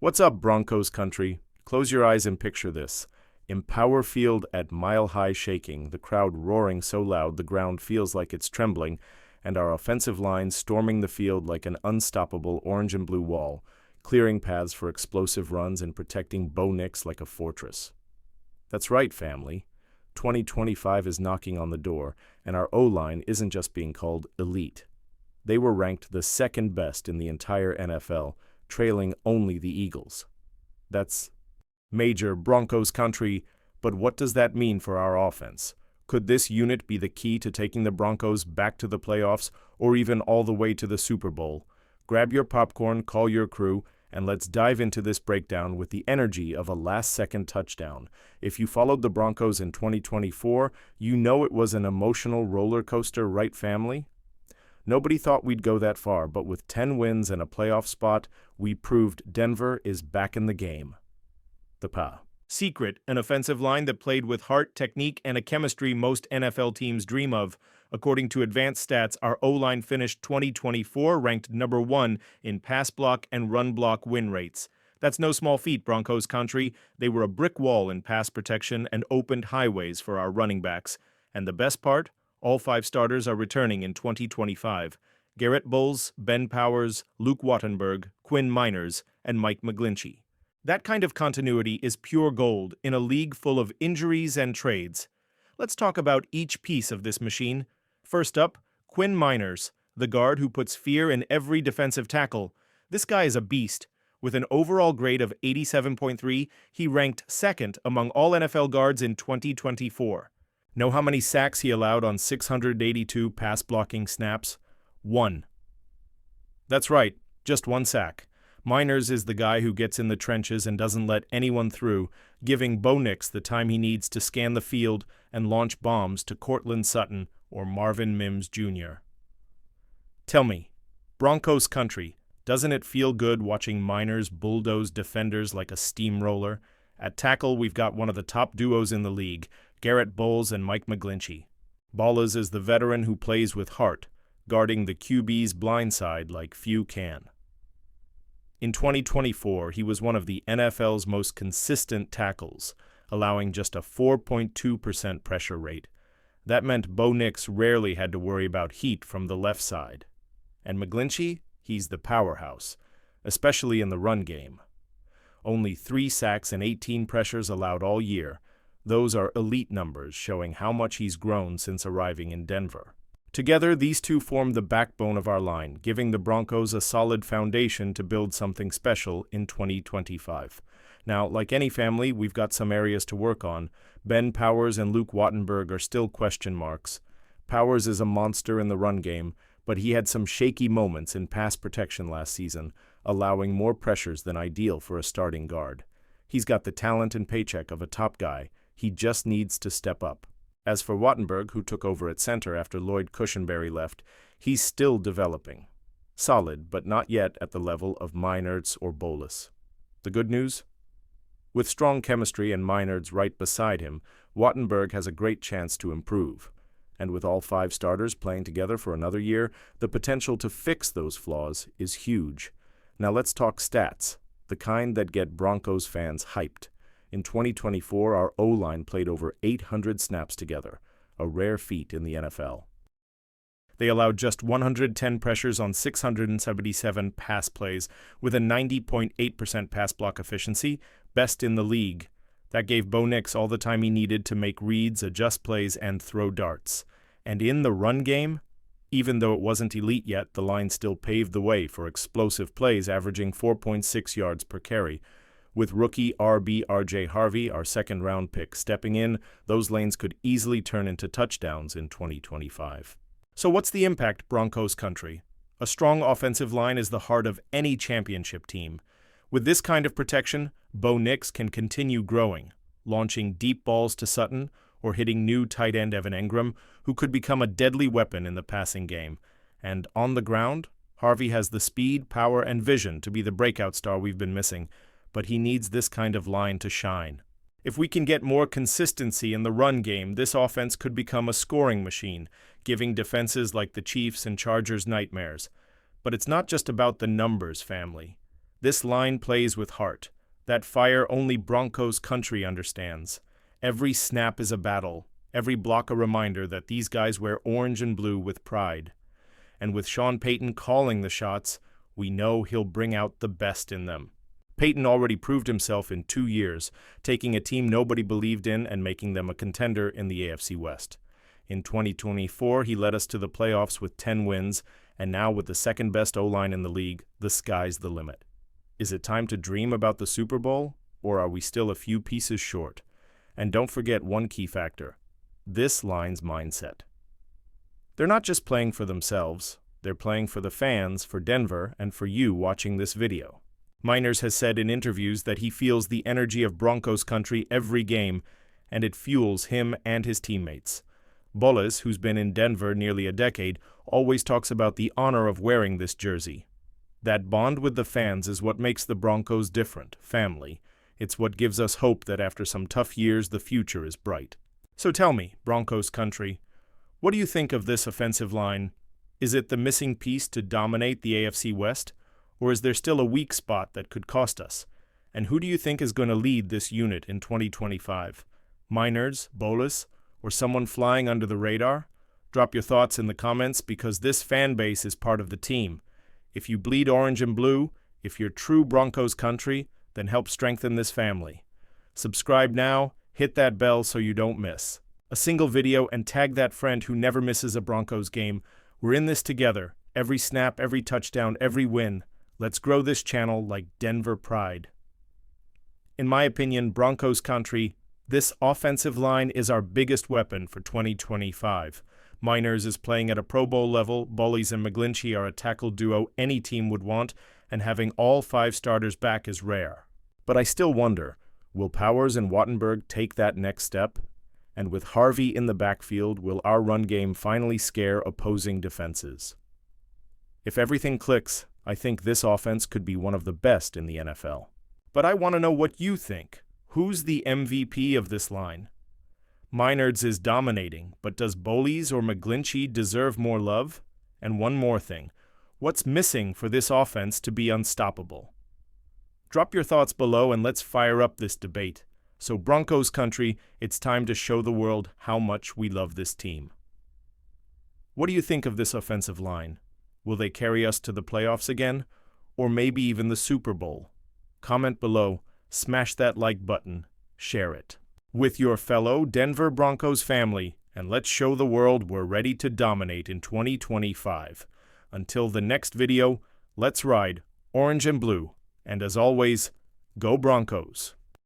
What's up, Broncos country? Close your eyes and picture this. Empower Field at mile-high shaking, the crowd roaring so loud the ground feels like it's trembling, and our offensive line storming the field like an unstoppable orange and blue wall, clearing paths for explosive runs and protecting Bo Nix like a fortress. That's right, family. 2025 is knocking on the door, and our O-line isn't just being called elite. They were ranked the second best in the entire NFL, trailing only the Eagles. That's major Broncos country, but what does that mean for our offense? Could this unit be the key to taking the Broncos back to the playoffs or even all the way to the Super Bowl? Grab your popcorn, call your crew, and let's dive into this breakdown with the energy of a last-second touchdown. If you followed the Broncos in 2024, you know it was an emotional roller coaster, right, family? Nobody thought we'd go that far, but with 10 wins and a playoff spot, we proved Denver is back in the game. The secret, an offensive line that played with heart, technique, and a chemistry most NFL teams dream of. According to advanced stats, our O-line finished 2024 ranked number 1 in pass block and run block win rates. That's no small feat, Broncos country. They were a brick wall in pass protection and opened highways for our running backs. And the best part? All 5 starters are returning in 2025. Garrett Bowles, Ben Powers, Luke Wattenberg, Quinn Miners, and Mike McGlinchey. That kind of continuity is pure gold in a league full of injuries and trades. Let's talk about each piece of this machine. First up, Quinn Miners, the guard who puts fear in every defensive tackle. This guy is a beast. With an overall grade of 87.3, he ranked second among all NFL guards in 2024. Know how many sacks he allowed on 682 pass-blocking snaps? 1. That's right, just 1 sack. Miners is the guy who gets in the trenches and doesn't let anyone through, giving Bo Nix the time he needs to scan the field and launch bombs to Cortland Sutton or Marvin Mims Jr. Tell me, Broncos country, doesn't it feel good watching Miners bulldoze defenders like a steamroller? At tackle, we've got one of the top duos in the league, Garrett Bowles and Mike McGlinchey. Ballers is the veteran who plays with heart, guarding the QB's blind side like few can. In 2024, he was one of the NFL's most consistent tackles, allowing just a 4.2% pressure rate. That meant Bo Nix rarely had to worry about heat from the left side. And McGlinchey, he's the powerhouse, especially in the run game. Only 3 sacks and 18 pressures allowed all year. Those are elite numbers showing how much he's grown since arriving in Denver. Together, these two form the backbone of our line, giving the Broncos a solid foundation to build something special in 2025. Now, like any family, we've got some areas to work on. Ben Powers and Luke Wattenberg are still question marks. Powers is a monster in the run game, but he had some shaky moments in pass protection last season, allowing more pressures than ideal for a starting guard. He's got the talent and paycheck of a top guy. He just needs to step up. As for Wattenberg, who took over at center after Lloyd Cushenberry left, he's still developing. Solid, but not yet at the level of Miners or Bowles. The good news? With strong chemistry and Miners right beside him, Wattenberg has a great chance to improve. And with all 5 starters playing together for another year, the potential to fix those flaws is huge. Now let's talk stats, the kind that get Broncos fans hyped. In 2024, our O-line played over 800 snaps together, a rare feat in the NFL. They allowed just 110 pressures on 677 pass plays, with a 90.8% pass block efficiency, best in the league. That gave Bo Nix all the time he needed to make reads, adjust plays, and throw darts. And in the run game, even though it wasn't elite yet, the line still paved the way for explosive plays averaging 4.6 yards per carry. With rookie RB RJ Harvey, our second-round pick, stepping in, those lanes could easily turn into touchdowns in 2025. So what's the impact, Broncos country? A strong offensive line is the heart of any championship team. With this kind of protection, Bo Nix can continue growing, launching deep balls to Sutton or hitting new tight end Evan Engram, who could become a deadly weapon in the passing game. And on the ground, Harvey has the speed, power, and vision to be the breakout star we've been missing. But he needs this kind of line to shine. If we can get more consistency in the run game, this offense could become a scoring machine, giving defenses like the Chiefs and Chargers nightmares. But it's not just about the numbers, family. This line plays with heart. That fire only Broncos country understands. Every snap is a battle. Every block a reminder that these guys wear orange and blue with pride. And with Sean Payton calling the shots, we know he'll bring out the best in them. Payton already proved himself in 2 years, taking a team nobody believed in and making them a contender in the AFC West. In 2024, he led us to the playoffs with 10 wins, and now with the second-best O-line in the league, the sky's the limit. Is it time to dream about the Super Bowl, or are we still a few pieces short? And don't forget one key factor: this line's mindset. They're not just playing for themselves, they're playing for the fans, for Denver, and for you watching this video. Miners has said in interviews that he feels the energy of Broncos country every game, and it fuels him and his teammates. Boles, who's been in Denver nearly a decade, always talks about the honor of wearing this jersey. That bond with the fans is what makes the Broncos different, family. It's what gives us hope that after some tough years, the future is bright. So tell me, Broncos country, what do you think of this offensive line? Is it the missing piece to dominate the AFC West? Or is there still a weak spot that could cost us? And who do you think is going to lead this unit in 2025? Miners, Boles, or someone flying under the radar? Drop your thoughts in the comments because this fan base is part of the team. If you bleed orange and blue, if you're true Broncos country, then help strengthen this family. Subscribe now, hit that bell so you don't miss a single video, and tag that friend who never misses a Broncos game. We're in this together. Every snap, every touchdown, every win. Let's grow this channel like Denver pride. In my opinion, Broncos country, this offensive line is our biggest weapon for 2025. Miners is playing at a Pro Bowl level, Boles and McGlinchey are a tackle duo any team would want, and having all 5 starters back is rare. But I still wonder, will Powers and Wattenberg take that next step? And with Harvey in the backfield, will our run game finally scare opposing defenses? If everything clicks, I think this offense could be one of the best in the NFL. But I want to know what you think. Who's the MVP of this line? Miners is dominating, but does Boles or McGlinchey deserve more love? And one more thing, what's missing for this offense to be unstoppable? Drop your thoughts below and let's fire up this debate. So Broncos country, it's time to show the world how much we love this team. What do you think of this offensive line? Will they carry us to the playoffs again? Or maybe even the Super Bowl? Comment below, smash that like button, share it with your fellow Denver Broncos family, and let's show the world we're ready to dominate in 2025. Until the next video, let's ride orange and blue, and as always, go Broncos!